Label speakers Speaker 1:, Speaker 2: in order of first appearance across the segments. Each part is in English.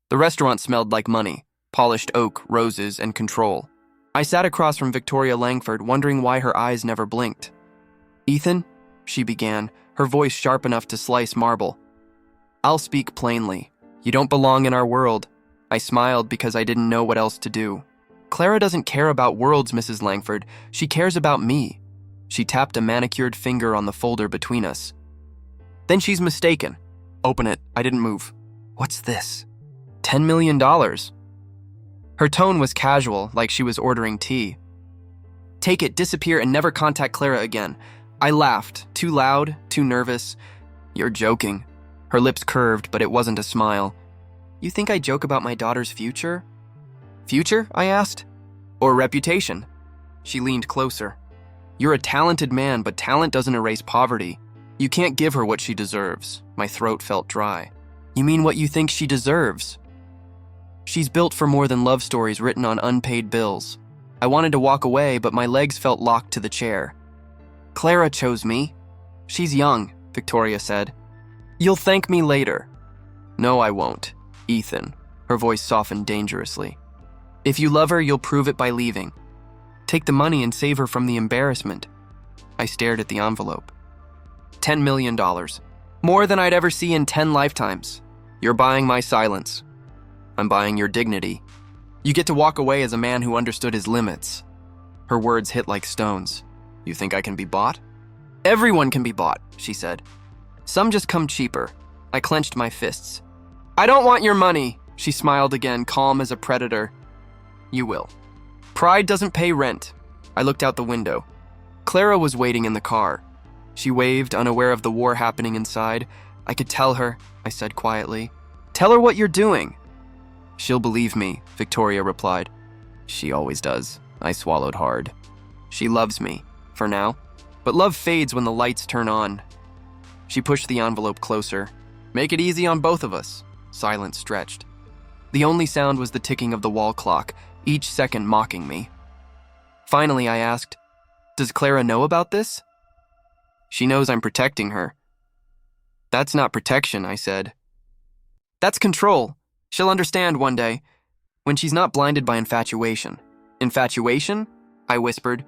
Speaker 1: The restaurant smelled like money, polished oak, roses, and control. I sat across from Victoria Langford, wondering why her eyes never blinked. "Ethan," she began, her voice sharp enough to slice marble. "I'll speak plainly. You don't belong in our world." I smiled because I didn't know what else to do. "Clara doesn't care about worlds, Mrs. Langford. She cares about me." She tapped a manicured finger on the folder between us. "Then she's mistaken." "Open it." I didn't move. "What's this?" $10 million. Her tone was casual, like she was ordering tea. "Take it, disappear, and never contact Clara again." I laughed, too loud, too nervous. "You're joking." Her lips curved, but it wasn't a smile. "You think I joke about my daughter's future?" "Future?" I asked. "Or reputation?" She leaned closer. "You're a talented man, but talent doesn't erase poverty. You can't give her what she deserves." My throat felt dry. "You mean what you think she deserves?" "She's built for more than love stories written on unpaid bills." I wanted to walk away, but my legs felt locked to the chair. "Clara chose me." "She's young," Victoria said. "You'll thank me later." "No, I won't, Ethan." Her voice softened dangerously. "If you love her, you'll prove it by leaving. Take the money and save her from the embarrassment." I stared at the envelope. $10 million. More than I'd ever see in 10 lifetimes. You're buying my silence. I'm buying your dignity. You get to walk away as a man who understood his limits. Her words hit like stones. "You think I can be bought?" "Everyone can be bought," she said. "Some just come cheaper." I clenched my fists. "I don't want your money." She smiled again, calm as a predator. "You will. Pride doesn't pay rent." I looked out the window. Clara was waiting in the car. She waved, unaware of the war happening inside. "I could tell her," I said quietly. "Tell her what you're doing." "She'll believe me," Victoria replied. "She always does." I swallowed hard. "She loves me, for now. But love fades when the lights turn on." She pushed the envelope closer. "Make it easy on both of us." Silence stretched. The only sound was the ticking of the wall clock, each second mocking me. Finally, I asked, "Does Clara know about this?" "She knows I'm protecting her." "That's not protection," I said. "That's control. She'll understand one day, when she's not blinded by infatuation." "Infatuation?" I whispered.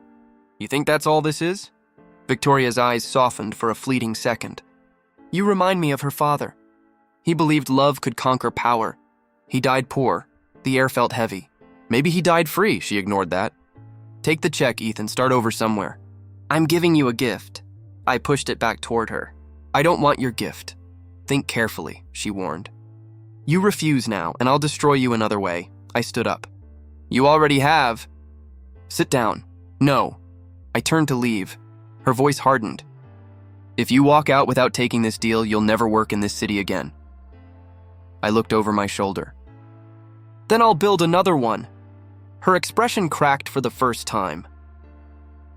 Speaker 1: "You think that's all this is?" Victoria's eyes softened for a fleeting second. "You remind me of her father. He believed love could conquer power. He died poor. The air felt heavy. Maybe he died free." She ignored that. "Take the check, Ethan. Start over somewhere." "I'm giving you a gift." I pushed it back toward her. "I don't want your gift." "Think carefully," she warned. "You refuse now, and I'll destroy you another way." I stood up. "You already have." "Sit down." "No." I turned to leave. Her voice hardened. "If you walk out without taking this deal, you'll never work in this city again." I looked over my shoulder. "Then I'll build another one." Her expression cracked for the first time.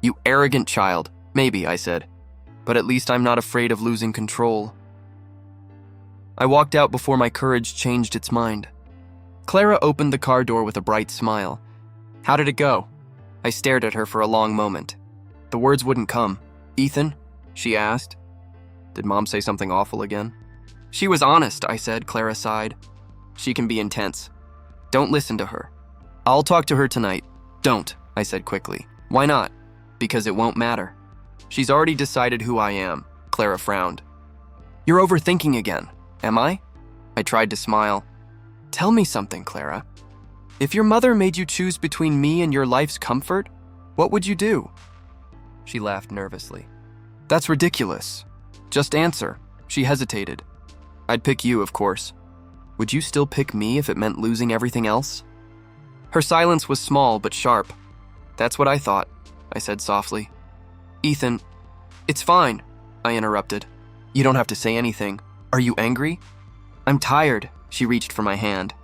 Speaker 1: "You arrogant child." "Maybe," I said. "But at least I'm not afraid of losing control." I walked out before my courage changed its mind. Clara opened the car door with a bright smile. "How did it go?" I stared at her for a long moment. The words wouldn't come. "Ethan?" she asked. "Did Mom say something awful again?" "She was honest," I said. Clara sighed. "She can be intense. Don't listen to her." "I'll talk to her tonight." "Don't," I said quickly. "Why not?" "Because it won't matter. She's already decided who I am." Clara frowned. "You're overthinking again." "Am I?" I tried to smile. "Tell me something, Clara. If your mother made you choose between me and your life's comfort, what would you do?" She laughed nervously. "That's ridiculous. Just answer." She hesitated. "I'd pick you, of course. Would you still pick me if it meant losing everything else?" Her silence was small but sharp. "That's what I thought," I said softly. "Ethan, it's fine," I interrupted. "You don't have to say anything. Are you angry?" "I'm tired." She reached for my hand.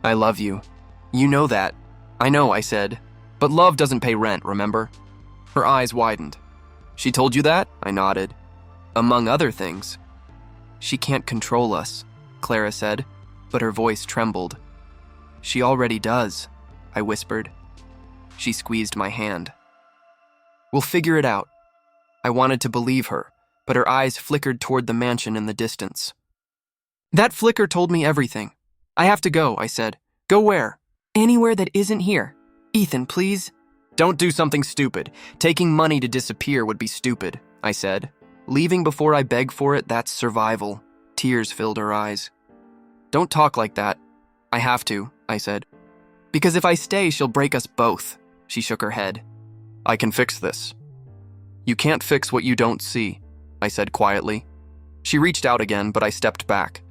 Speaker 1: "I love you. You know that." "I know," I said. "But love doesn't pay rent, remember?" Her eyes widened. "She told you that?" I nodded. "Among other things." "She can't control us," Clara said, but her voice trembled. "She already does," I whispered. She squeezed my hand. "We'll figure it out." I wanted to believe her, but her eyes flickered toward the mansion in the distance. That flicker told me everything. I have to go, I said. Go where? Anywhere that isn't here. Ethan, please. Don't do something stupid. Taking money to disappear would be stupid, I said. Leaving before I beg for it, that's survival. Tears filled her eyes. Don't talk like that. I have to, I said. Because if I stay, she'll break us both. She shook her head. I can fix this. You can't fix what you don't see, I said quietly. She reached out again, but I stepped back.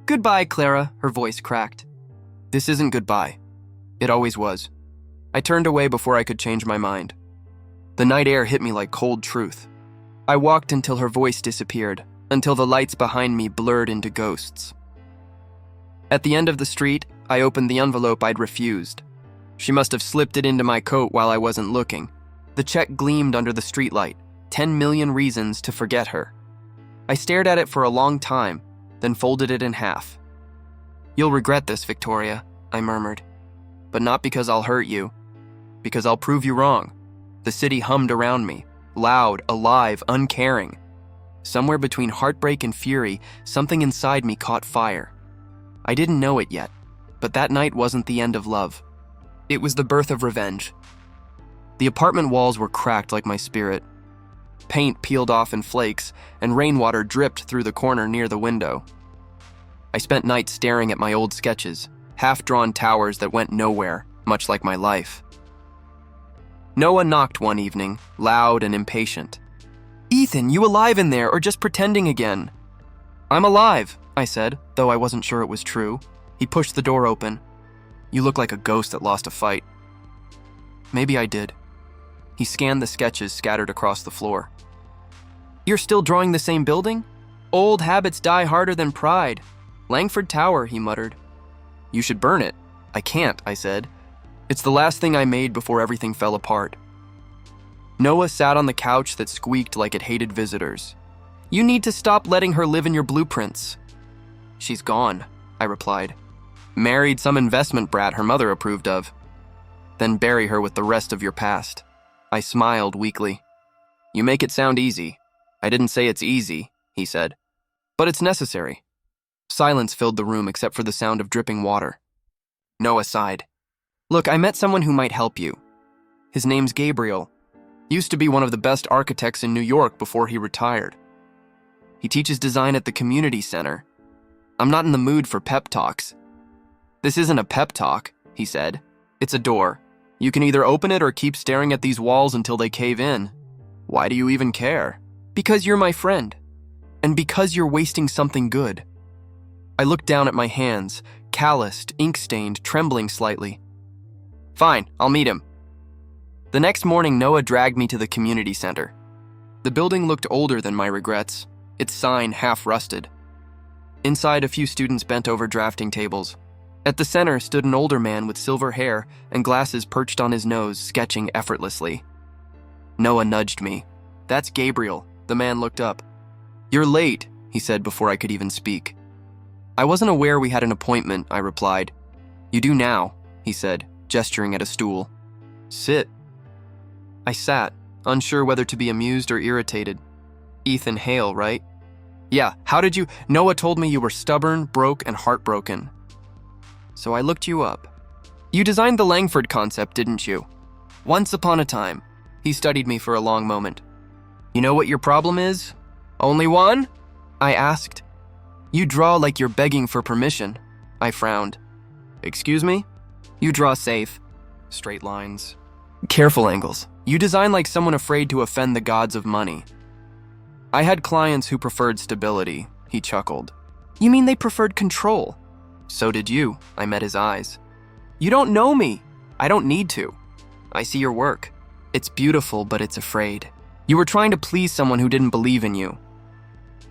Speaker 1: Goodbye, Clara, her voice cracked. This isn't goodbye. It always was. I turned away before I could change my mind. The night air hit me like cold truth. I walked until her voice disappeared, until the lights behind me blurred into ghosts. At the end of the street, I opened the envelope I'd refused. She must have slipped it into my coat while I wasn't looking. The check gleamed under the streetlight, 10 million reasons to forget her. I stared at it for a long time, then folded it in half. You'll regret this, Victoria, I murmured. But not because I'll hurt you, because I'll prove you wrong. The city hummed around me, loud, alive, uncaring. Somewhere between heartbreak and fury, something inside me caught fire. I didn't know it yet, but that night wasn't the end of love. It was the birth of revenge. The apartment walls were cracked like my spirit. Paint peeled off in flakes, and rainwater dripped through the corner near the window. I spent nights staring at my old sketches, half-drawn towers that went nowhere, much like my life. Noah knocked one evening, loud and impatient. Ethan, you alive in there or just pretending again? I'm alive, I said, though I wasn't sure it was true. He pushed the door open. You look like a ghost that lost a fight. Maybe I did. He scanned the sketches scattered across the floor. You're still drawing the same building? Old habits die harder than pride. Langford Tower, he muttered. You should burn it. I can't, I said. It's the last thing I made before everything fell apart. Noah sat on the couch that squeaked like it hated visitors. You need to stop letting her live in your blueprints. She's gone, I replied. Married some investment brat her mother approved of. Then bury her with the rest of your past. I smiled weakly. You make it sound easy. I didn't say it's easy, he said. But it's necessary. Silence filled the room except for the sound of dripping water. Noah sighed. Look, I met someone who might help you. His name's Gabriel. Used to be one of the best architects in New York before he retired. He teaches design at the community center. I'm not in the mood for pep talks. This isn't a pep talk, he said. It's a door. You can either open it or keep staring at these walls until they cave in. Why do you even care? Because you're my friend. And because you're wasting something good. I looked down at my hands, calloused, ink-stained, trembling slightly. Fine, I'll meet him. The next morning, Noah dragged me to the community center. The building looked older than my regrets, its sign half rusted. Inside, a few students bent over drafting tables. At the center stood an older man with silver hair and glasses perched on his nose, sketching effortlessly. Noah nudged me. That's Gabriel. The man looked up. You're late, he said before I could even speak. I wasn't aware we had an appointment, I replied. You do now, he said, gesturing at a stool. Sit. I sat, unsure whether to be amused or irritated. Ethan Hale, right? Yeah, how did you— Noah told me you were stubborn, broke, and heartbroken. So I looked you up. You designed the Langford concept, didn't you? Once upon a time. He studied me for a long moment. You know what your problem is? Only one? I asked. You draw like you're begging for permission. I frowned. Excuse me? You draw safe. Straight lines. Careful angles. You design like someone afraid to offend the gods of money. I had clients who preferred stability, he chuckled. You mean they preferred control? So did you, I met his eyes. You don't know me. I don't need to. I see your work. It's beautiful, but it's afraid. You were trying to please someone who didn't believe in you.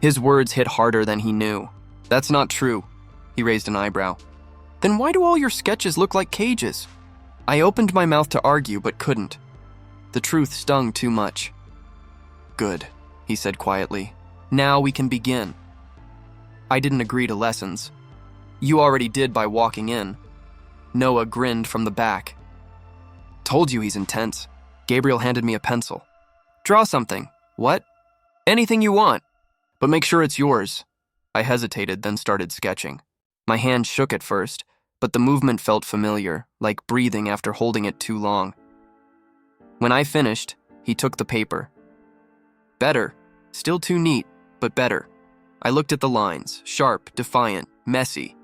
Speaker 1: His words hit harder than he knew. That's not true. He raised an eyebrow. Then why do all your sketches look like cages? I opened my mouth to argue, but couldn't. The truth stung too much. Good, he said quietly. Now we can begin. I didn't agree to lessons. You already did by walking in. Noah grinned from the back. Told you he's intense. Gabriel handed me a pencil. Draw something. What? Anything you want. But make sure it's yours. I hesitated, then started sketching. My hand shook at first, but the movement felt familiar, like breathing after holding it too long. When I finished, he took the paper. Better. Still too neat, but better. I looked at the lines, sharp, defiant, messy.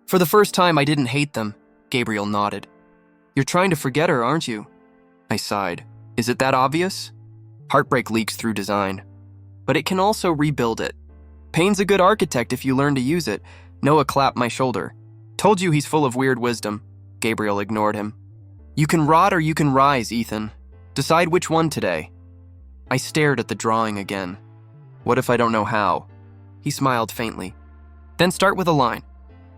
Speaker 1: For the first time, I didn't hate them. Gabriel nodded. You're trying to forget her, aren't you? I sighed. Is it that obvious? Heartbreak leaks through design. But it can also rebuild it. Payne's a good architect if you learn to use it. Noah clapped my shoulder. Told you he's full of weird wisdom. Gabriel ignored him. You can rot or you can rise, Ethan. Decide which one today. I stared at the drawing again. What if I don't know how? He smiled faintly. Then start with a line.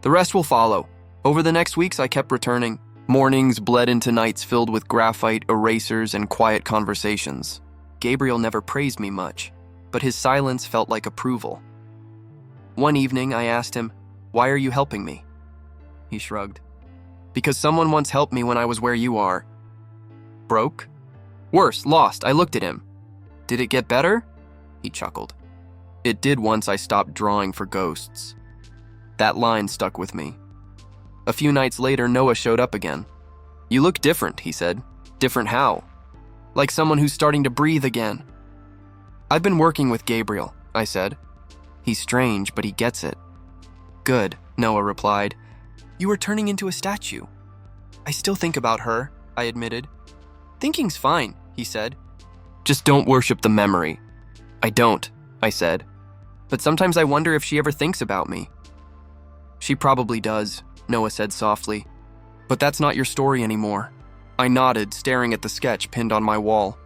Speaker 1: The rest will follow. Over the next weeks, I kept returning. Mornings bled into nights filled with graphite, erasers, and quiet conversations. Gabriel never praised me much, but his silence felt like approval. One evening, I asked him, "Why are you helping me?" He shrugged. Because someone once helped me when I was where you are. Broke? Worse, lost. I looked at him. Did it get better? He chuckled. It did once I stopped drawing for ghosts. That line stuck with me. A few nights later, Noah showed up again. You look different, he said. Different how? Like someone who's starting to breathe again. I've been working with Gabriel, I said. He's strange, but he gets it. Good, Noah replied. You were turning into a statue. I still think about her, I admitted. Thinking's fine, he said. Just don't worship the memory. I don't, I said. But sometimes I wonder if she ever thinks about me. She probably does, Noah said softly. But that's not your story anymore. I nodded, staring at the sketch pinned on my wall.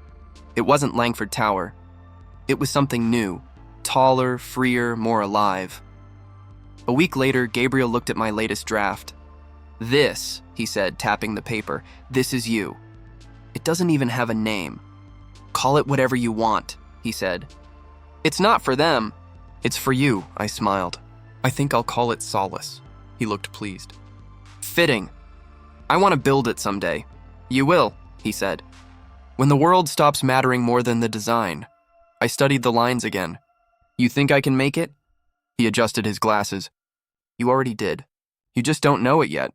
Speaker 1: It wasn't Langford Tower. It was something new, taller, freer, more alive. A week later, Gabriel looked at my latest draft. This, he said, tapping the paper, this is you. It doesn't even have a name. Call it whatever you want, he said. It's not for them. It's for you, I smiled. I think I'll call it Solace. He looked pleased. Fitting. I want to build it someday. You will, he said. When the world stops mattering more than the design. I studied the lines again. You think I can make it? He adjusted his glasses. You already did. You just don't know it yet.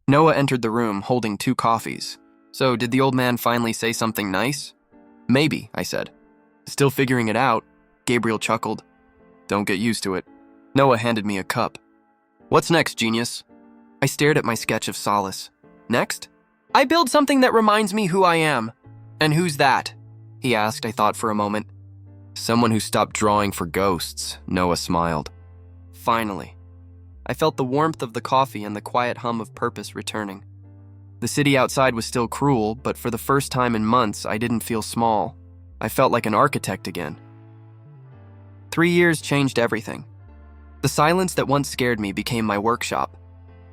Speaker 1: Noah entered the room holding 2 coffees. So, did the old man finally say something nice? Maybe, I said. Still figuring it out, Gabriel chuckled. Don't get used to it. Noah handed me a cup. What's next, genius? I stared at my sketch of Solace. Next? I build something that reminds me who I am. And who's that? He asked, I thought for a moment. Someone who stopped drawing for ghosts, Noah smiled. Finally. I felt the warmth of the coffee and the quiet hum of purpose returning. The city outside was still cruel, but for the first time in months, I didn't feel small. I felt like an architect again. 3 years changed everything. The silence that once scared me became my workshop.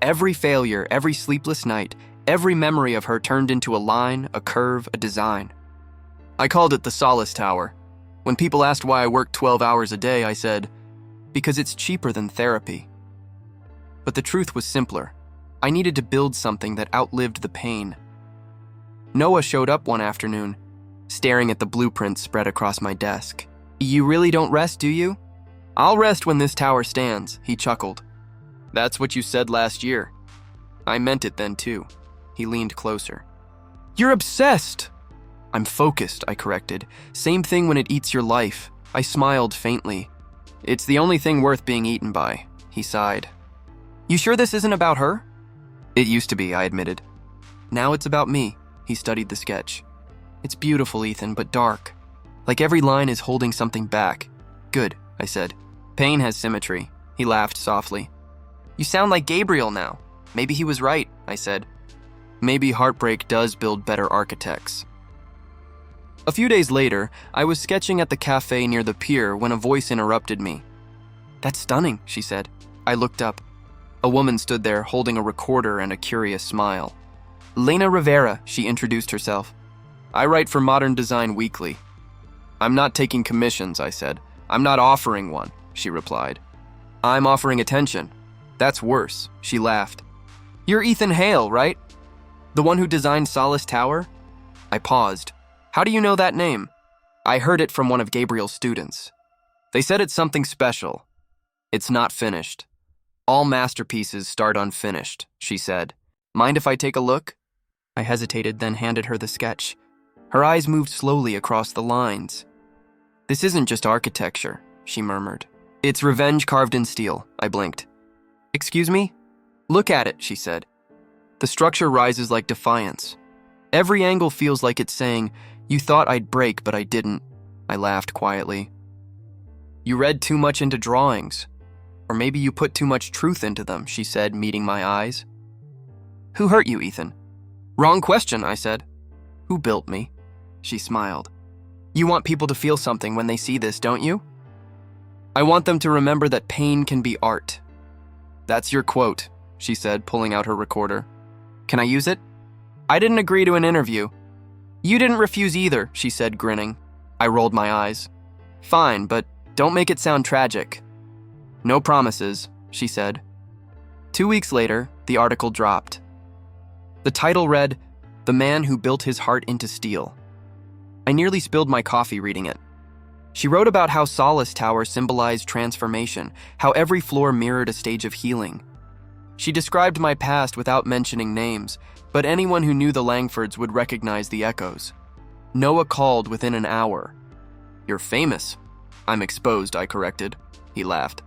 Speaker 1: Every failure, every sleepless night, every memory of her turned into a line, a curve, a design. I called it the Solace Tower. When people asked why I worked 12 hours a day, I said, because it's cheaper than therapy. But the truth was simpler. I needed to build something that outlived the pain. Noah showed up one afternoon, staring at the blueprint spread across my desk. You really don't rest, do you? I'll rest when this tower stands, he chuckled. That's what you said last year. I meant it then too. He leaned closer. You're obsessed. I'm focused, I corrected. Same thing when it eats your life. I smiled faintly. It's the only thing worth being eaten by, he sighed. You sure this isn't about her? It used to be, I admitted. Now it's about me, he studied the sketch. It's beautiful, Ethan, but dark. Like every line is holding something back. Good, I said. Pain has symmetry. He laughed softly. You sound like Gabriel now. Maybe he was right, I said. Maybe heartbreak does build better architects. A few days later, I was sketching at the cafe near the pier when a voice interrupted me. That's stunning, she said. I looked up. A woman stood there holding a recorder and a curious smile. Lena Rivera, she introduced herself. I write for Modern Design Weekly. I'm not taking commissions, I said. I'm not offering one, she replied. I'm offering attention. That's worse, she laughed. You're Ethan Hale, right? The one who designed Solace Tower? I paused. How do you know that name? I heard it from one of Gabriel's students. They said it's something special. It's not finished. All masterpieces start unfinished, she said. Mind if I take a look? I hesitated, then handed her the sketch. Her eyes moved slowly across the lines. This isn't just architecture, she murmured. It's revenge carved in steel, I blinked. Excuse me? Look at it, she said. The structure rises like defiance. Every angle feels like it's saying, you thought I'd break, but I didn't. I laughed quietly. You read too much into drawings. Or maybe you put too much truth into them, she said, meeting my eyes. Who hurt you, Ethan? Wrong question, I said. Who built me? She smiled. You want people to feel something when they see this, don't you? I want them to remember that pain can be art. That's your quote, she said, pulling out her recorder. Can I use it? I didn't agree to an interview. You didn't refuse either, she said, grinning. I rolled my eyes. Fine, but don't make it sound tragic. No promises, she said. 2 weeks later, the article dropped. The title read, The Man Who Built His Heart into Steel. I nearly spilled my coffee reading it. She wrote about how Solace Tower symbolized transformation, how every floor mirrored a stage of healing. She described my past without mentioning names, but anyone who knew the Langfords would recognize the echoes. Noah called within an hour. You're famous. I'm exposed, I corrected. He laughed.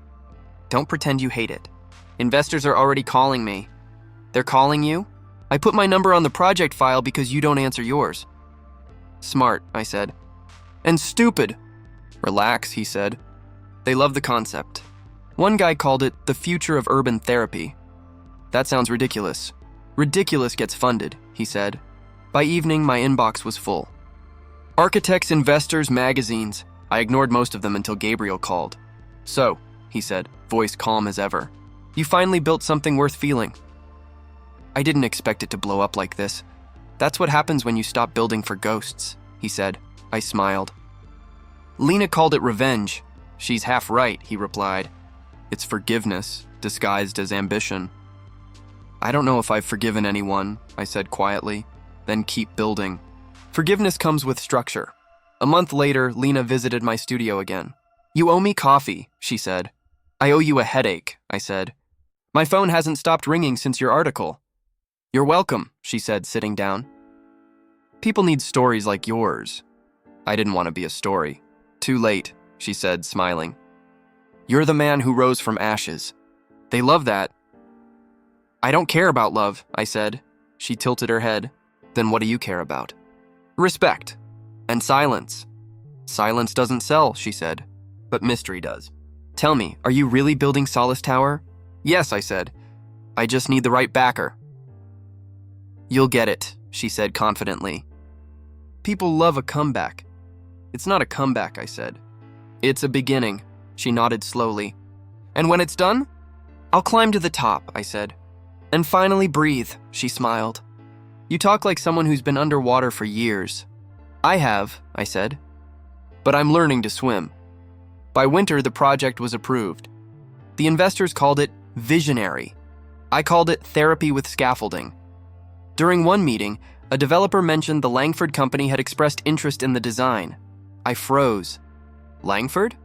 Speaker 1: Don't pretend you hate it. Investors are already calling me. They're calling you? I put my number on the project file because you don't answer yours. Smart, I said. And stupid. Relax, he said. They love the concept. One guy called it the future of urban therapy. That sounds ridiculous. Ridiculous gets funded, he said. By evening, my inbox was full. Architects, investors, magazines. I ignored most of them until Gabriel called. So, he said, voice calm as ever. You finally built something worth feeling. I didn't expect it to blow up like this. That's what happens when you stop building for ghosts, he said. I smiled. Lena called it revenge. She's half right, he replied. It's forgiveness, disguised as ambition. I don't know if I've forgiven anyone, I said quietly. Then keep building. Forgiveness comes with structure. A month later, Lena visited my studio again. You owe me coffee, she said. I owe you a headache, I said. My phone hasn't stopped ringing since your article. You're welcome, she said, sitting down. People need stories like yours. I didn't want to be a story. Too late, she said, smiling. You're the man who rose from ashes. They love that. I don't care about love, I said. She tilted her head. Then what do you care about? Respect. And silence. Silence doesn't sell, she said. But mystery does. Tell me, are you really building Solace Tower? Yes, I said. I just need the right backer. You'll get it, she said confidently. People love a comeback. It's not a comeback, I said. It's a beginning, she nodded slowly. And when it's done, I'll climb to the top, I said. And finally breathe, she smiled. You talk like someone who's been underwater for years. I have, I said. But I'm learning to swim. By winter, the project was approved. The investors called it visionary. I called it therapy with scaffolding. During one meeting, a developer mentioned the Langford company had expressed interest in the design. I froze. Langford?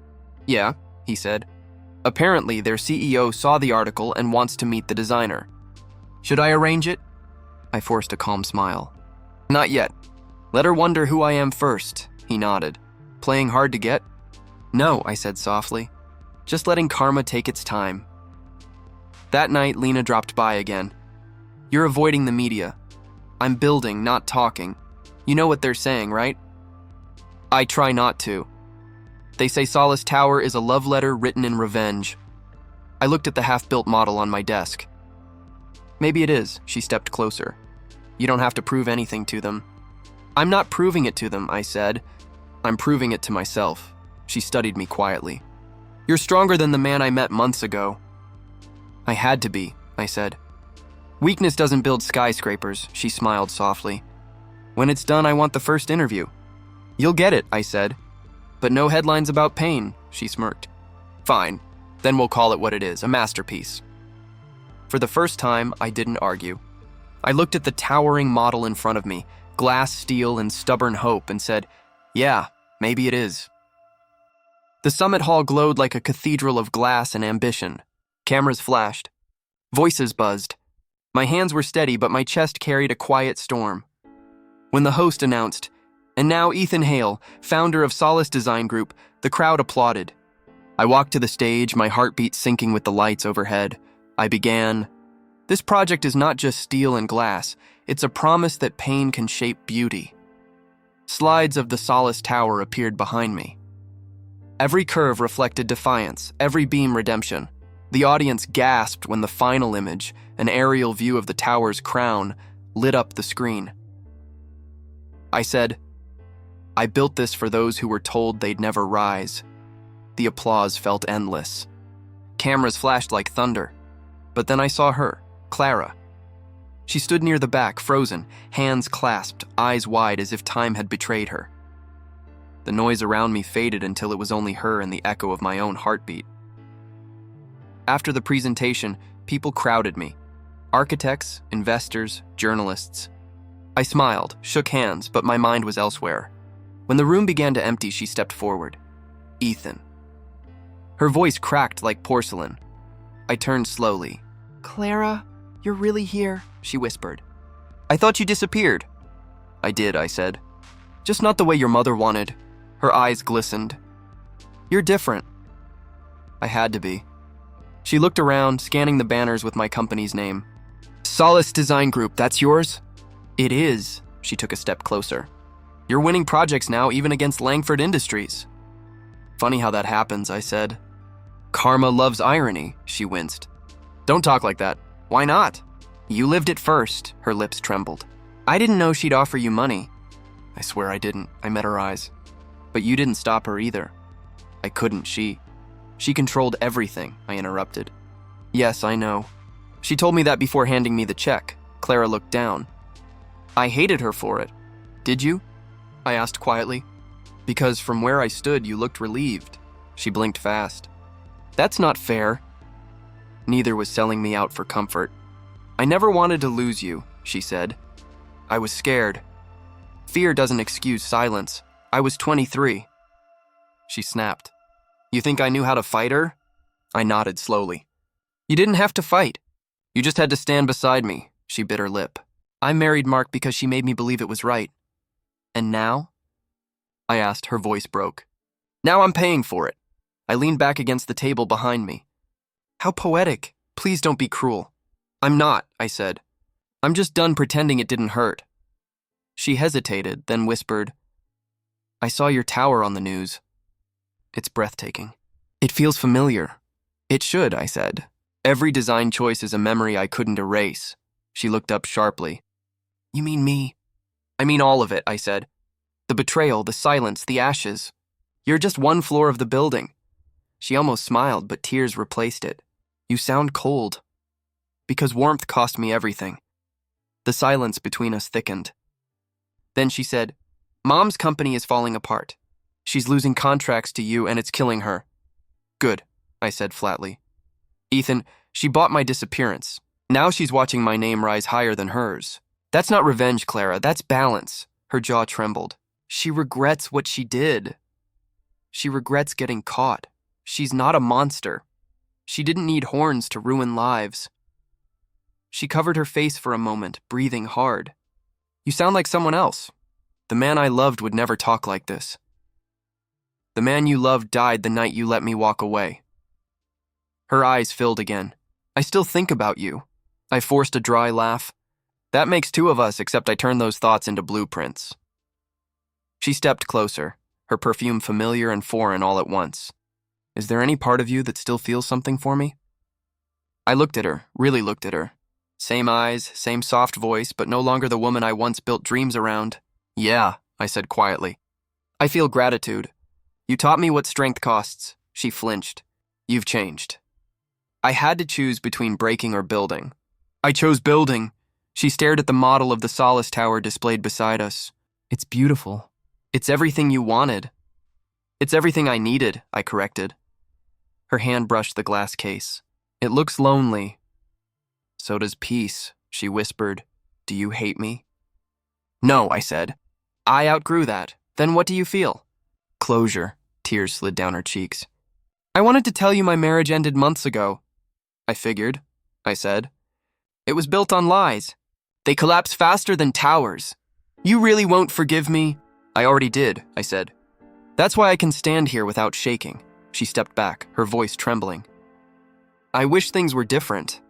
Speaker 1: Yeah, he said. Apparently, their CEO saw the article and wants to meet the designer. Should I arrange it? I forced a calm smile. Not yet. Let her wonder who I am first, he nodded. Playing hard to get? No, I said softly. Just letting karma take its time. That night, Lena dropped by again. You're avoiding the media. I'm building, not talking. You know what they're saying, right? I try not to. They say Solace Tower is a love letter written in revenge. I looked at the half-built model on my desk. Maybe it is, she stepped closer. You don't have to prove anything to them. I'm not proving it to them, I said. I'm proving it to myself. She studied me quietly. You're stronger than the man I met months ago. I had to be, I said. Weakness doesn't build skyscrapers, she smiled softly. When it's done, I want the first interview. You'll get it, I said. But no headlines about pain, she smirked. Fine, then we'll call it what it is, a masterpiece. For the first time, I didn't argue. I looked at the towering model in front of me, glass, steel, and stubborn hope, and said, yeah, maybe it is. The summit hall glowed like a cathedral of glass and ambition. Cameras flashed. Voices buzzed. My hands were steady, but my chest carried a quiet storm. When the host announced, "And now Ethan Hale, founder of Solace Design Group," the crowd applauded. I walked to the stage, my heartbeat syncing with the lights overhead. I began, "This project is not just steel and glass, it's a promise that pain can shape beauty." Slides of the Solace Tower appeared behind me. Every curve reflected defiance, every beam redemption. The audience gasped when the final image, an aerial view of the tower's crown, lit up the screen. I said, "I built this for those who were told they'd never rise." The applause felt endless. Cameras flashed like thunder. But then I saw her, Clara. She stood near the back, frozen, hands clasped, eyes wide as if time had betrayed her. The noise around me faded until it was only her and the echo of my own heartbeat. After the presentation, people crowded me. Architects, investors, journalists. I smiled, shook hands, but my mind was elsewhere. When the room began to empty, she stepped forward. "Ethan." Her voice cracked like porcelain. I turned slowly. "Clara, you're really here?" she whispered. "I thought you disappeared." "I did," I said. "Just not the way your mother wanted." Her eyes glistened. "You're different." I had to be. She looked around, scanning the banners with my company's name. "Solace Design Group, that's yours?" "It is." She took a step closer. "You're winning projects now, even against Langford Industries." "Funny how that happens," I said. "Karma loves irony," she winced. "Don't talk like that." "Why not?" "You lived it first." Her lips trembled. "I didn't know she'd offer you money." "I swear I didn't." I met her eyes. "But you didn't stop her either." "I couldn't. She controlled everything," I interrupted. "Yes, I know. She told me that before handing me the check." Clara looked down. "I hated her for it." "Did you?" I asked quietly. "Because from where I stood, you looked relieved." She blinked fast. "That's not fair." "Neither was selling me out for comfort." "I never wanted to lose you," she said. "I was scared." "Fear doesn't excuse silence. I was 23. She snapped. "You think I knew how to fight her?" I nodded slowly. "You didn't have to fight. You just had to stand beside me." She bit her lip. "I married Mark because she made me believe it was right." "And now?" I asked, her voice broke. "Now I'm paying for it." I leaned back against the table behind me. "How poetic. Please don't be cruel." "I'm not," I said. "I'm just done pretending it didn't hurt." She hesitated, then whispered, "I saw your tower on the news. It's breathtaking." "It feels familiar." "It should," I said. "Every design choice is a memory I couldn't erase." She looked up sharply. "You mean me?" "I mean all of it," I said. "The betrayal, the silence, the ashes. You're just one floor of the building." She almost smiled, but tears replaced it. "You sound cold." "Because warmth cost me everything." The silence between us thickened. Then she said, "Mom's company is falling apart. She's losing contracts to you, and it's killing her." "Good," I said flatly. "Ethan, she bought my disappearance. Now she's watching my name rise higher than hers. That's not revenge, Clara, that's balance." Her jaw trembled. "She regrets what she did. She regrets getting caught. She's not a monster. She didn't need horns to ruin lives." She covered her face for a moment, breathing hard. "You sound like someone else. The man I loved would never talk like this." "The man you loved died the night you let me walk away." Her eyes filled again. "I still think about you." I forced a dry laugh. "That makes two of us, except I turned those thoughts into blueprints." She stepped closer, her perfume familiar and foreign all at once. "Is there any part of you that still feels something for me?" I looked at her, really looked at her. Same eyes, same soft voice, but no longer the woman I once built dreams around. "Yeah," I said quietly. "I feel gratitude. You taught me what strength costs." She flinched. "You've changed." I had to choose between breaking or building. I chose building. She stared at the model of the Solace Tower displayed beside us. "It's beautiful. It's everything you wanted." "It's everything I needed," I corrected. Her hand brushed the glass case. "It looks lonely." "So does peace," she whispered. "Do you hate me?" "No," I said. "I outgrew that. Then what do you feel?" "Closure." Tears slid down her cheeks. "I wanted to tell you my marriage ended months ago." I figured, I said. It was built on lies. They collapse faster than towers. You really won't forgive me? I already did, I said. That's why I can stand here without shaking. She stepped back, her voice trembling. I wish things were different.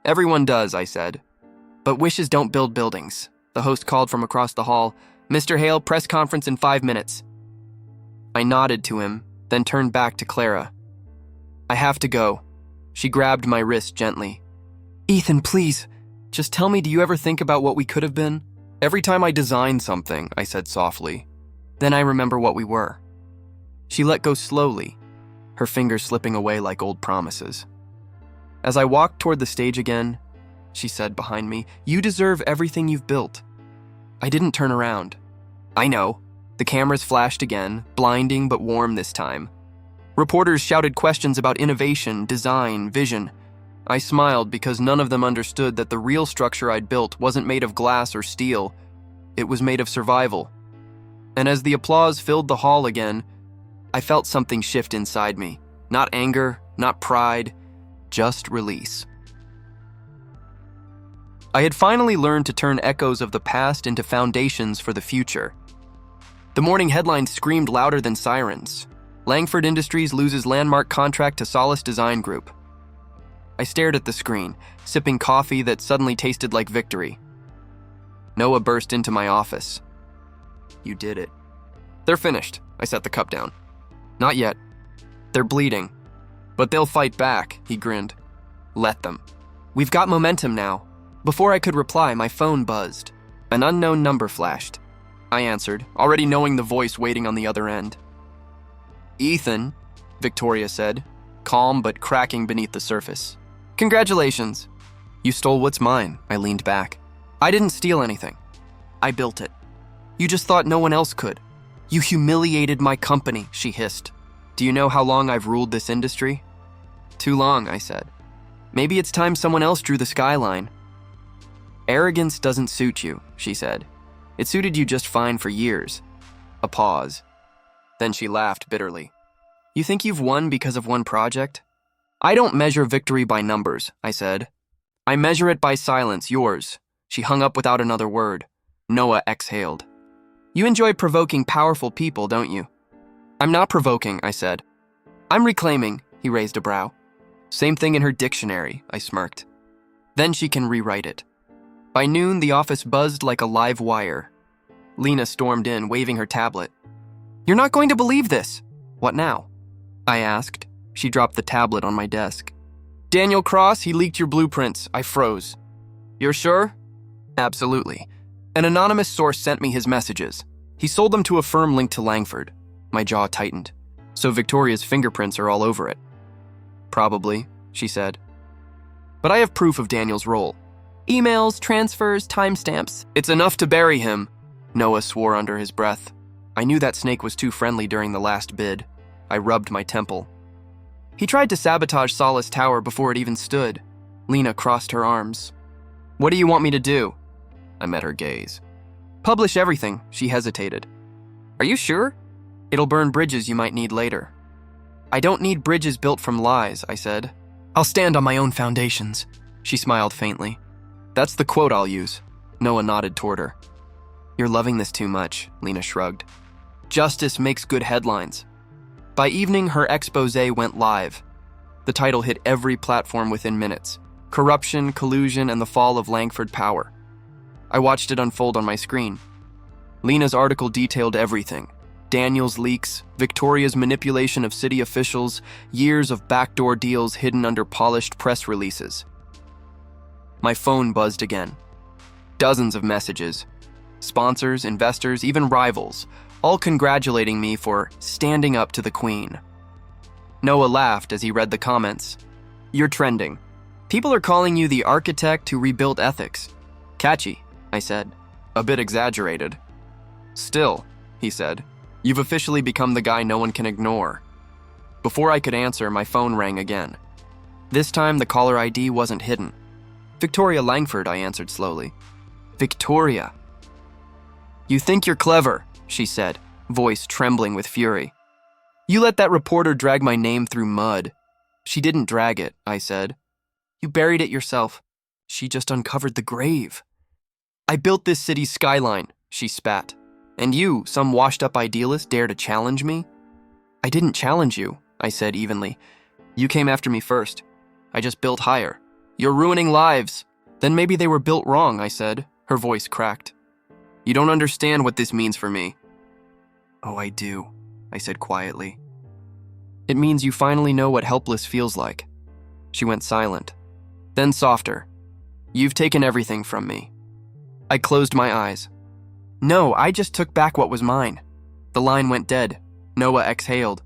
Speaker 1: Everyone does, I said. But wishes don't build buildings. The host called from across the hall. Mr. Hale, press conference in 5 minutes. I nodded to him, then turned back to Clara. I have to go. She grabbed my wrist gently. Ethan, please, just tell me, do you ever think about what we could have been? Every time I design something, I said softly, then I remember what we were. She let go slowly, her fingers slipping away like old promises. As I walked toward the stage again, she said behind me, you deserve everything you've built. I didn't turn around. I know. The cameras flashed again, blinding but warm this time. Reporters shouted questions about innovation, design, vision. I smiled because none of them understood that the real structure I'd built wasn't made of glass or steel. It was made of survival. And as the applause filled the hall again, I felt something shift inside me. Not anger, not pride, just release. I had finally learned to turn echoes of the past into foundations for the future. The morning headlines screamed louder than sirens. Langford Industries loses landmark contract to Solace Design Group. I stared at the screen, sipping coffee that suddenly tasted like victory. Noah burst into my office. You did it. They're finished. I set the cup down. Not yet. They're bleeding. But they'll fight back, he grinned. Let them. We've got momentum now. Before I could reply, my phone buzzed. An unknown number flashed. I answered, already knowing the voice waiting on the other end. Ethan, Victoria said, calm but cracking beneath the surface. Congratulations. You stole what's mine, I leaned back. I didn't steal anything. I built it. You just thought no one else could. You humiliated my company, she hissed. Do you know how long I've ruled this industry? Too long, I said. Maybe it's time someone else drew the skyline. Arrogance doesn't suit you, she said. It suited you just fine for years. A pause. Then she laughed bitterly. You think you've won because of one project? I don't measure victory by numbers, I said. I measure it by silence, yours. She hung up without another word. Noah exhaled. You enjoy provoking powerful people, don't you? I'm not provoking, I said. I'm reclaiming, he raised a brow. Same thing in her dictionary, I smirked. Then she can rewrite it. By noon, the office buzzed like a live wire. Lena stormed in, waving her tablet. You're not going to believe this. What now? I asked. She dropped the tablet on my desk. Daniel Cross, he leaked your blueprints. I froze. You're sure? Absolutely. An anonymous source sent me his messages. He sold them to a firm linked to Langford. My jaw tightened. So Victoria's fingerprints are all over it. Probably, she said. But I have proof of Daniel's role. Emails, transfers, timestamps. It's enough to bury him, Noah swore under his breath. I knew that snake was too friendly during the last bid. I rubbed my temple. He tried to sabotage Solace Tower before it even stood. Lena crossed her arms. What do you want me to do? I met her gaze. Publish everything, she hesitated. Are you sure? It'll burn bridges you might need later. I don't need bridges built from lies, I said. I'll stand on my own foundations. She smiled faintly. That's the quote I'll use. Noah nodded toward her. You're loving this too much, Lena shrugged. Justice makes good headlines. By evening, her expose went live. The title hit every platform within minutes. Corruption, collusion, and the fall of Langford power. I watched it unfold on my screen. Lena's article detailed everything. Daniel's leaks, Victoria's manipulation of city officials, years of backdoor deals hidden under polished press releases. My phone buzzed again. Dozens of messages. Sponsors, investors, even rivals, all congratulating me for standing up to the queen. Noah laughed as he read the comments. You're trending. People are calling you the architect who rebuilt ethics. Catchy, I said. A bit exaggerated. Still, he said, you've officially become the guy no one can ignore. Before I could answer, my phone rang again. This time, the caller ID wasn't hidden. Victoria Langford, I answered slowly. Victoria. You think you're clever, she said, voice trembling with fury. You let that reporter drag my name through mud. She didn't drag it, I said. You buried it yourself. She just uncovered the grave. I built this city's skyline, she spat. And you, some washed-up idealist, dare to challenge me? I didn't challenge you, I said evenly. You came after me first. I just built higher. You're ruining lives. Then maybe they were built wrong, I said. Her voice cracked. You don't understand what this means for me. Oh, I do, I said quietly. It means you finally know what helpless feels like. She went silent. Then softer. You've taken everything from me. I closed my eyes. No, I just took back what was mine. The line went dead. Noah exhaled.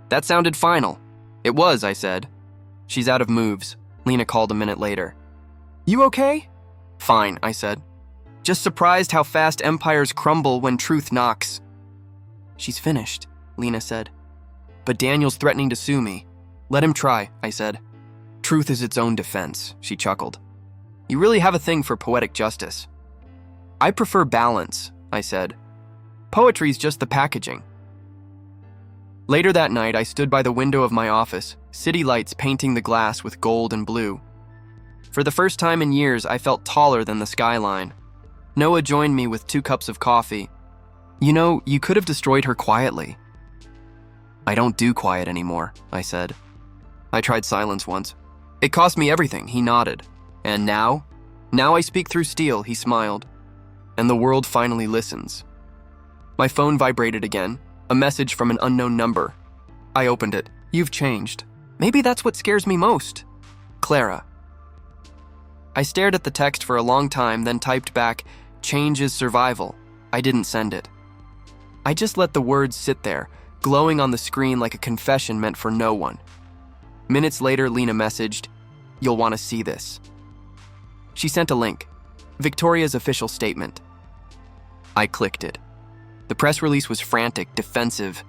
Speaker 1: That sounded final. It was, I said. She's out of moves. Lena called a minute later. You okay? Fine, I said. Just surprised how fast empires crumble when truth knocks. She's finished, Lena said. But Daniel's threatening to sue me. Let him try, I said. Truth is its own defense, she chuckled. You really have a thing for poetic justice. I prefer balance, I said. Poetry's just the packaging. Later that night, I stood by the window of my office, city lights painting the glass with gold and blue. For the first time in years, I felt taller than the skyline. Noah joined me with 2 cups of coffee. You know, you could have destroyed her quietly. I don't do quiet anymore, I said. I tried silence once. It cost me everything, he nodded. And now? Now I speak through steel, he smiled. And the world finally listens. My phone vibrated again, a message from an unknown number. I opened it. You've changed. Maybe that's what scares me most. Clara. I stared at the text for a long time, then typed back, change is survival. I didn't send it. I just let the words sit there, glowing on the screen like a confession meant for no one. Minutes later, Lena messaged, you'll want to see this. She sent a link. Victoria's official statement. I clicked it. The press release was frantic, defensive.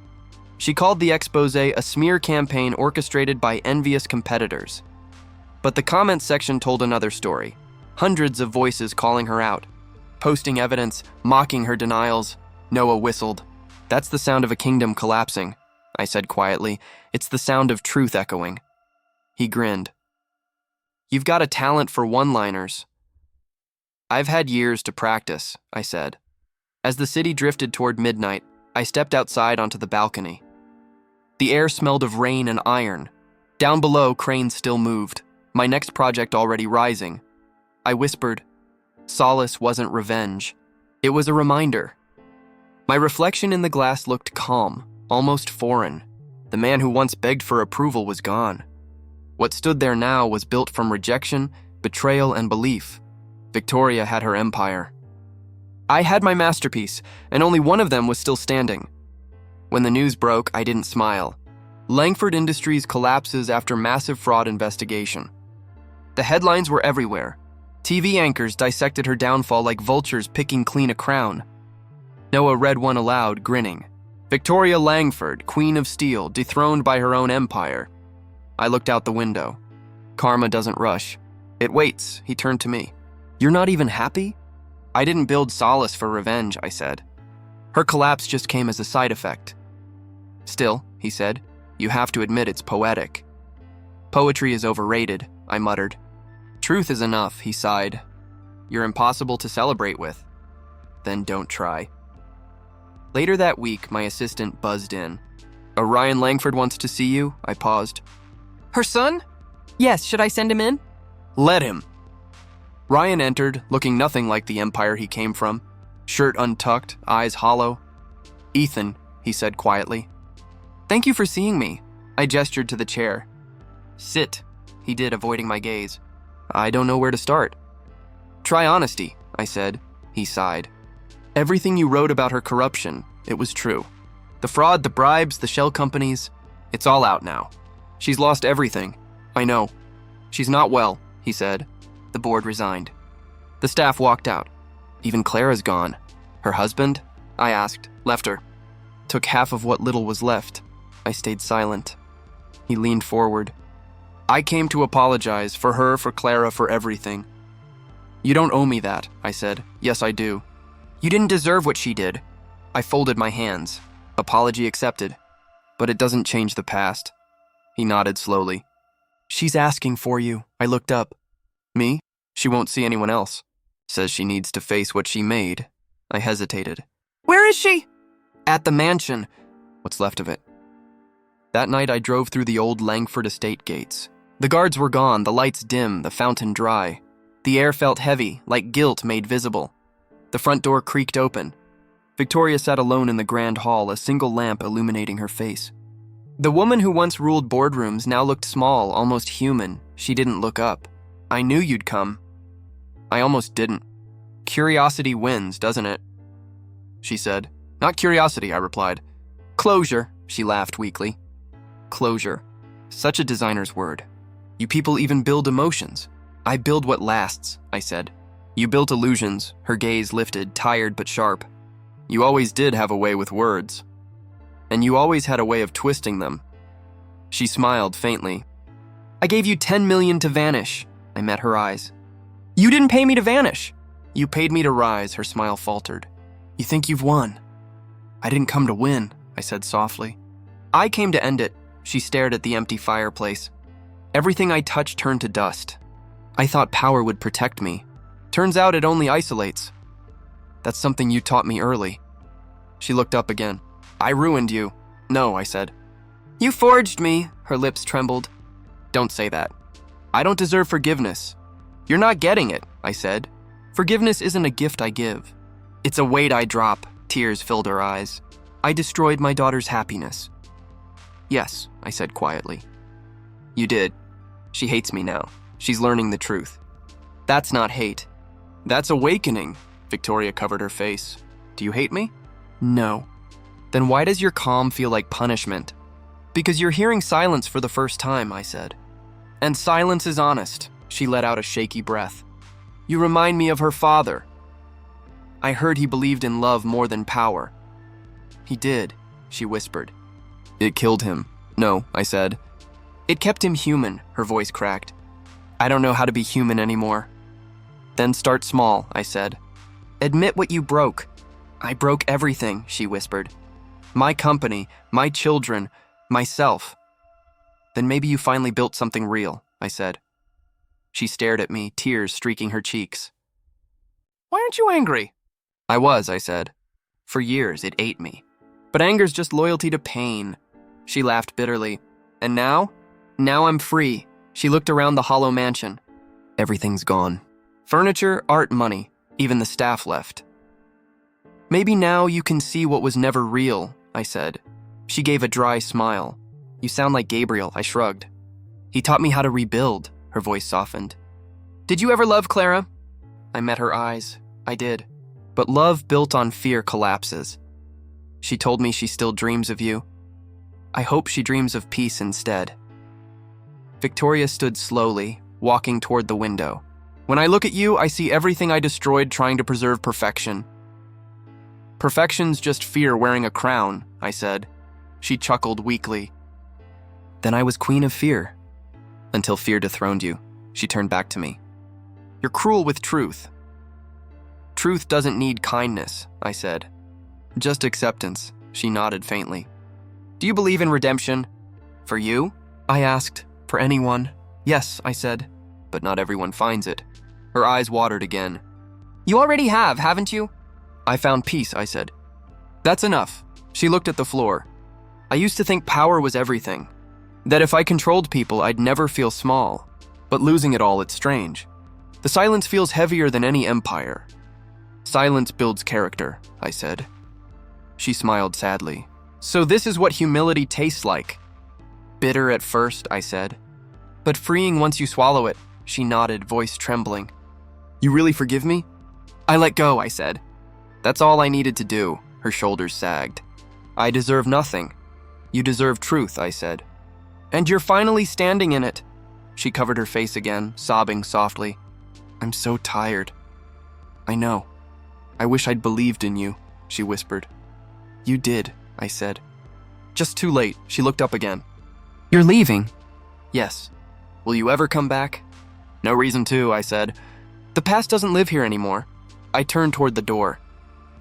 Speaker 1: She called the expose a smear campaign orchestrated by envious competitors. But the comments section told another story. Hundreds of voices calling her out, posting evidence, mocking her denials. Noah whistled. That's the sound of a kingdom collapsing, I said quietly. It's the sound of truth echoing. He grinned. You've got a talent for one-liners. I've had years to practice, I said. As the city drifted toward midnight, I stepped outside onto the balcony. The air smelled of rain and iron. Down below, cranes still moved, my next project already rising. I whispered, solace wasn't revenge. It was a reminder. My reflection in the glass looked calm, almost foreign. The man who once begged for approval was gone. What stood there now was built from rejection, betrayal, and belief. Victoria had her empire. I had my masterpiece, and only one of them was still standing. When the news broke, I didn't smile. Langford Industries collapses after massive fraud investigation. The headlines were everywhere. TV anchors dissected her downfall like vultures picking clean a crown. Noah read one aloud, grinning. Victoria Langford, Queen of Steel, dethroned by her own empire. I looked out the window. Karma doesn't rush. It waits, he turned to me. You're not even happy? I didn't build solace for revenge, I said. Her collapse just came as a side effect. Still, he said, you have to admit it's poetic. Poetry is overrated, I muttered. Truth is enough, he sighed. You're impossible to celebrate with. Then don't try. Later that week, my assistant buzzed in. Orion Langford wants to see you, I paused. Her son? Yes, should I send him in? Let him. Ryan entered, looking nothing like the empire he came from. Shirt untucked, eyes hollow. Ethan, he said quietly. Thank you for seeing me. I gestured to the chair. Sit, he did, avoiding my gaze. I don't know where to start. Try honesty, I said. He sighed. Everything you wrote about her corruption, it was true. The fraud, the bribes, the shell companies, it's all out now. She's lost everything. I know. She's not well, he said. The board resigned. The staff walked out. Even Clara's gone. Her husband? I asked. Left her. Took half of what little was left. I stayed silent. He leaned forward. I came to apologize for her, for Clara, for everything. You don't owe me that, I said. Yes, I do. You didn't deserve what she did. I folded my hands. Apology accepted. But it doesn't change the past. He nodded slowly. She's asking for you. I looked up. Me? She won't see anyone else. Says she needs to face what she made. I hesitated. Where is she? At the mansion. What's left of it. That night I drove through the old Langford estate gates. The guards were gone, the lights dim, the fountain dry. The air felt heavy, like guilt made visible. The front door creaked open. Victoria sat alone in the grand hall, a single lamp illuminating her face. The woman who once ruled boardrooms now looked small, almost human. She didn't look up. I knew you'd come. I almost didn't. Curiosity wins, doesn't it? She said. Not curiosity, I replied. Closure, she laughed weakly. Closure. Such a designer's word. You people even build emotions. I build what lasts, I said. You built illusions, her gaze lifted, tired but sharp. You always did have a way with words. And you always had a way of twisting them. She smiled faintly. I gave you 10 million to vanish. I met her eyes. You didn't pay me to vanish. You paid me to rise, her smile faltered. You think you've won. I didn't come to win, I said softly. I came to end it. She stared at the empty fireplace. Everything I touched turned to dust. I thought power would protect me. Turns out it only isolates. That's something you taught me early. She looked up again. I ruined you. No, I said. You forged me, her lips trembled. Don't say that. I don't deserve forgiveness. You're not getting it, I said. Forgiveness isn't a gift I give. It's a weight I drop. Tears filled her eyes. I destroyed my daughter's happiness. Yes, I said quietly. You did. She hates me now. She's learning the truth. That's not hate. That's awakening. Victoria covered her face. Do you hate me? No. Then why does your calm feel like punishment? Because you're hearing silence for the first time, I said. And silence is honest. She let out a shaky breath. You remind me of her father. I heard he believed in love more than power. He did, she whispered. It killed him. No, I said. It kept him human, her voice cracked. I don't know how to be human anymore. Then start small, I said. Admit what you broke. I broke everything, she whispered. My company, my children, myself. Then maybe you finally built something real, I said. She stared at me, tears streaking her cheeks. Why aren't you angry? I was, I said. For years, it ate me. But anger's just loyalty to pain. She laughed bitterly. And now? Now I'm free. She looked around the hollow mansion. Everything's gone. Furniture, art, money. Even the staff left. Maybe now you can see what was never real, I said. She gave a dry smile. You sound like Gabriel, I shrugged. He taught me how to rebuild, her voice softened. Did you ever love Clara? I met her eyes. I did. But love built on fear collapses. She told me she still dreams of you. I hope she dreams of peace instead. Victoria stood slowly, walking toward the window. When I look at you, I see everything I destroyed trying to preserve perfection. Perfection's just fear wearing a crown, I said. She chuckled weakly. Then I was queen of fear. Until fear dethroned you. She turned back to me. You're cruel with truth. Truth doesn't need kindness, I said. Just acceptance, she nodded faintly. Do you believe in redemption? For you? I asked. For anyone? Yes, I said. But not everyone finds it. Her eyes watered again. You already have, haven't you? I found peace, I said. That's enough. She looked at the floor. I used to think power was everything. That if I controlled people, I'd never feel small. But losing it all, it's strange. The silence feels heavier than any empire. Silence builds character, I said. She smiled sadly. So this is what humility tastes like. Bitter at first, I said. But freeing once you swallow it, she nodded, voice trembling. You really forgive me? I let go, I said. That's all I needed to do, her shoulders sagged. I deserve nothing. You deserve truth, I said. And you're finally standing in it. She covered her face again, sobbing softly. I'm so tired. I know. I wish I'd believed in you, she whispered. You did, I said. Just too late, she looked up again. You're leaving? Yes. Will you ever come back? No reason to, I said. The past doesn't live here anymore. I turned toward the door.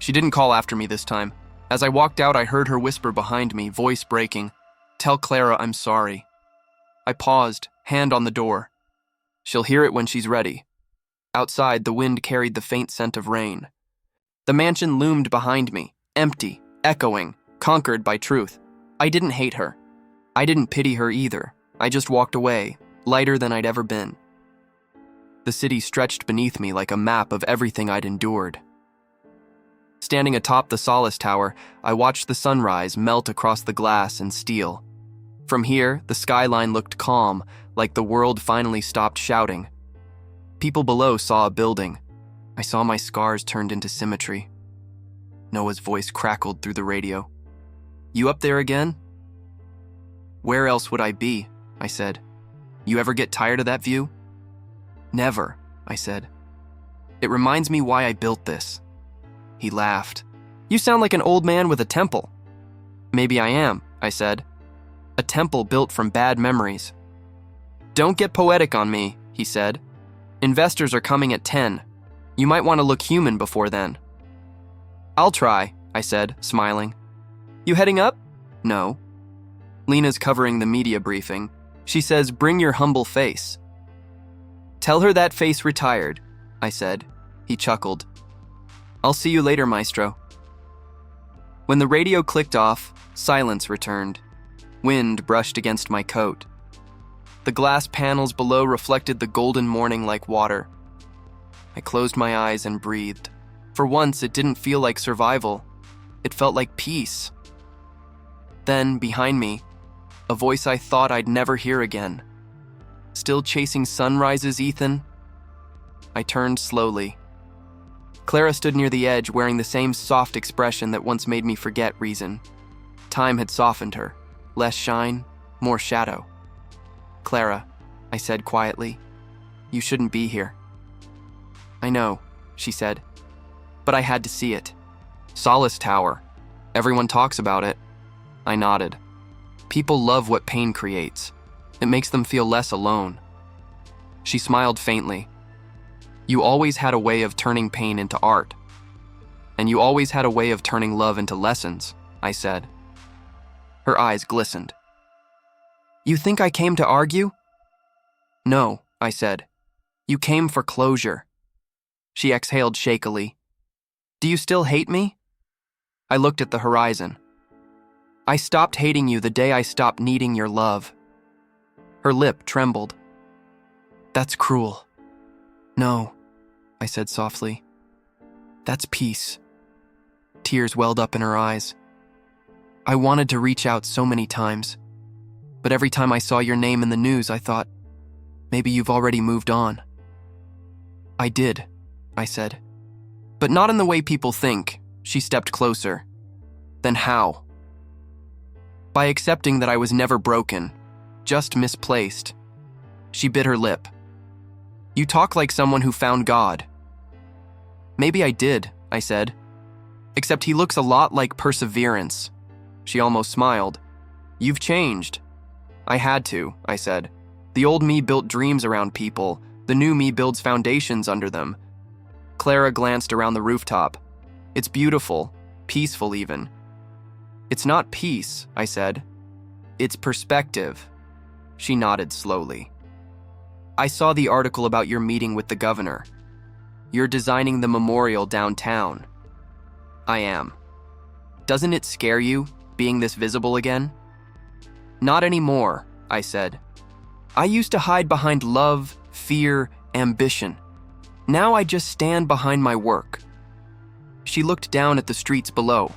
Speaker 1: She didn't call after me this time. As I walked out, I heard her whisper behind me, voice breaking. Tell Clara I'm sorry. I paused, hand on the door. She'll hear it when she's ready. Outside, the wind carried the faint scent of rain. The mansion loomed behind me, empty, echoing, conquered by truth. I didn't hate her. I didn't pity her either. I just walked away, lighter than I'd ever been. The city stretched beneath me like a map of everything I'd endured. Standing atop the Solace Tower, I watched the sunrise melt across the glass and steel. From here, the skyline looked calm, like the world finally stopped shouting. People below saw a building. I saw my scars turned into symmetry. Noah's voice crackled through the radio. "You up there again?" "Where else would I be?" I said. "You ever get tired of that view?" "Never," I said. "It reminds me why I built this." He laughed. "You sound like an old man with a temple." "Maybe I am," I said. "A temple built from bad memories." "Don't get poetic on me," he said. "Investors are coming at 10. You might want to look human before then." "I'll try," I said, smiling. "You heading up?" "No." Lena's covering the media briefing. She says, "Bring your humble face." "Tell her that face retired," I said. He chuckled. "I'll see you later, maestro." When the radio clicked off, silence returned. Wind brushed against my coat. The glass panels below reflected the golden morning like water. I closed my eyes and breathed. For once, it didn't feel like survival. It felt like peace. Then, behind me, a voice I thought I'd never hear again. "Still chasing sunrises, Ethan?" I turned slowly. Clara stood near the edge, wearing the same soft expression that once made me forget reason. Time had softened her. Less shine, more shadow. "Clara," I said quietly, "you shouldn't be here." "I know," she said, "but I had to see it. Solace Tower. Everyone talks about it." I nodded. People love what pain creates. It makes them feel less alone. She smiled faintly. "You always had a way of turning pain into art. And you always had a way of turning love into lessons," I said. Her eyes glistened. "You think I came to argue?" "No," I said. "You came for closure." She exhaled shakily. "Do you still hate me?" I looked at the horizon. "I stopped hating you the day I stopped needing your love." Her lip trembled. "That's cruel." "No," I said softly. "That's peace." Tears welled up in her eyes. "I wanted to reach out so many times, but every time I saw your name in the news, I thought, maybe you've already moved on." "I did," I said. "But not in the way people think." She stepped closer. "Then how?" "By accepting that I was never broken, just misplaced." She bit her lip. "You talk like someone who found God." "Maybe I did," I said. "Except he looks a lot like perseverance." She almost smiled. "You've changed." "I had to," I said. "The old me built dreams around people. The new me builds foundations under them." Clara glanced around the rooftop. "It's beautiful, peaceful even." "It's not peace," I said. "It's perspective." She nodded slowly. "I saw the article about your meeting with the governor. You're designing the memorial downtown." "I am." "Doesn't it scare you, being this visible again?" "Not anymore," I said. "I used to hide behind love, fear, ambition. Now I just stand behind my work." She looked down at the streets below.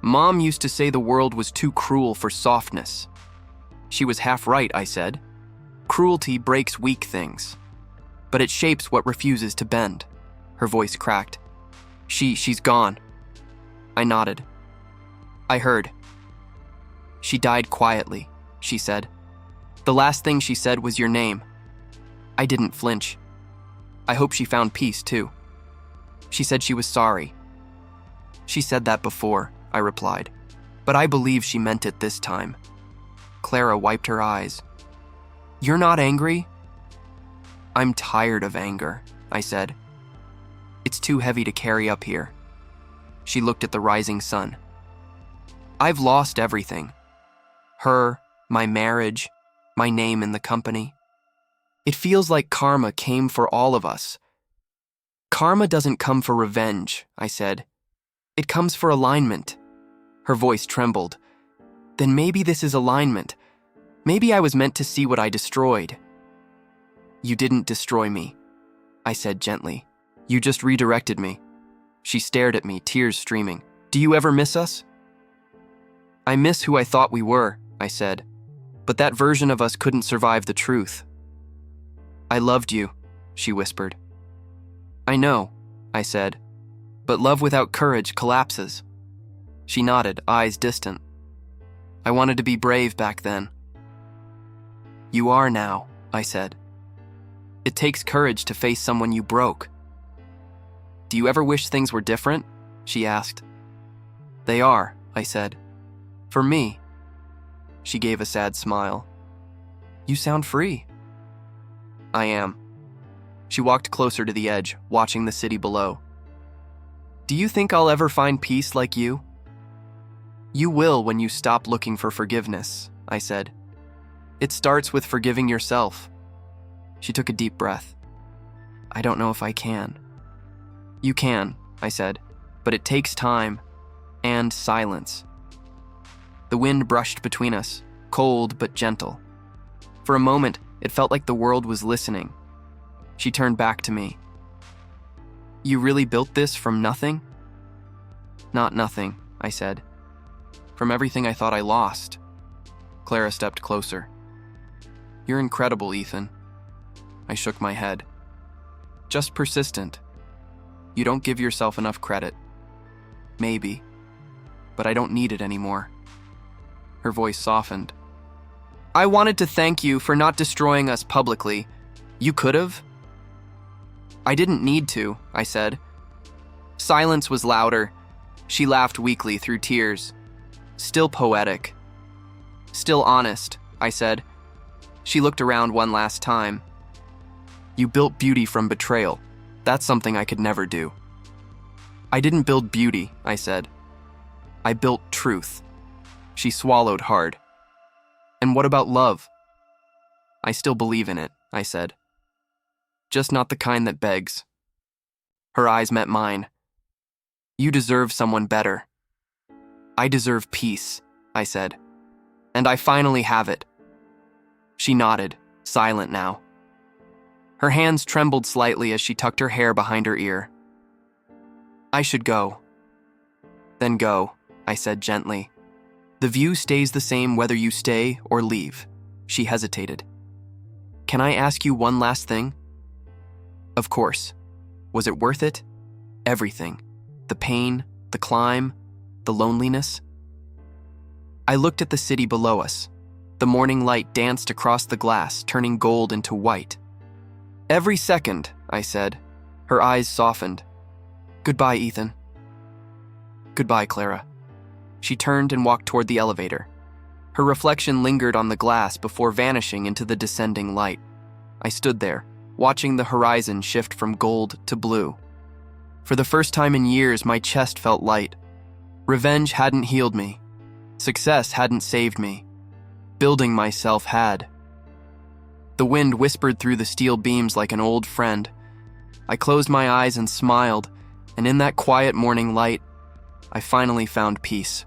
Speaker 1: "Mom used to say the world was too cruel for softness." She was half right, I said. "Cruelty breaks weak things, but it shapes what refuses to bend." Her voice cracked. She's gone." I nodded. "I heard." "She died quietly," she said. "The last thing she said was your name." I didn't flinch. "I hope she found peace, too." She said she was sorry. "She said that before," I replied, "but I believe she meant it this time." Clara wiped her eyes. "You're not angry?" "I'm tired of anger," I said. "It's too heavy to carry up here." She looked at the rising sun. "I've lost everything. Her, my marriage, my name in the company. It feels like karma came for all of us. Karma doesn't come for revenge, I said. It comes for alignment. Her voice trembled. Then maybe this is alignment. Maybe I was meant to see what I destroyed. You didn't destroy me, I said gently. You just redirected me. She stared at me, tears streaming. Do you ever miss us? I miss who I thought we were, I said. But that version of us couldn't survive the truth. I loved you, she whispered. I know, I said. But love without courage collapses. She nodded, eyes distant. I wanted to be brave back then. You are now, I said. It takes courage to face someone you broke. Do you ever wish things were different? She asked. They are, I said. For me. She gave a sad smile. You sound free. I am. She walked closer to the edge, watching the city below. Do you think I'll ever find peace like you? You will when you stop looking for forgiveness, I said. It starts with forgiving yourself. She took a deep breath. I don't know if I can. You can, I said, but it takes time and silence. The wind brushed between us, cold but gentle. For a moment, it felt like the world was listening. She turned back to me. You really built this from nothing? Not nothing, I said. From everything I thought I lost. Clara stepped closer. You're incredible, Ethan. I shook my head. Just persistent. You don't give yourself enough credit. Maybe. But I don't need it anymore. Her voice softened. I wanted to thank you for not destroying us publicly. You could have? I didn't need to, I said. Silence was louder. She laughed weakly through tears. Still poetic. Still honest, I said. She looked around one last time. You built beauty from betrayal. That's something I could never do. I didn't build beauty, I said. I built truth. She swallowed hard. And what about love? I still believe in it, I said. Just not the kind that begs. Her eyes met mine. You deserve someone better. I deserve peace, I said. And I finally have it. She nodded, silent now. Her hands trembled slightly as she tucked her hair behind her ear. I should go. Then go, I said gently. The view stays the same whether you stay or leave. She hesitated. Can I ask you one last thing? Of course. Was it worth it? Everything. The pain, the climb, the loneliness. I looked at the city below us. The morning light danced across the glass, turning gold into white. Every second, I said. Her eyes softened. Goodbye, Ethan. Goodbye, Clara. She turned and walked toward the elevator. Her reflection lingered on the glass before vanishing into the descending light. I stood there, watching the horizon shift from gold to blue. For the first time in years, my chest felt light. Revenge hadn't healed me. Success hadn't saved me. Building myself had. The wind whispered through the steel beams like an old friend. I closed my eyes and smiled, and in that quiet morning light, I finally found peace.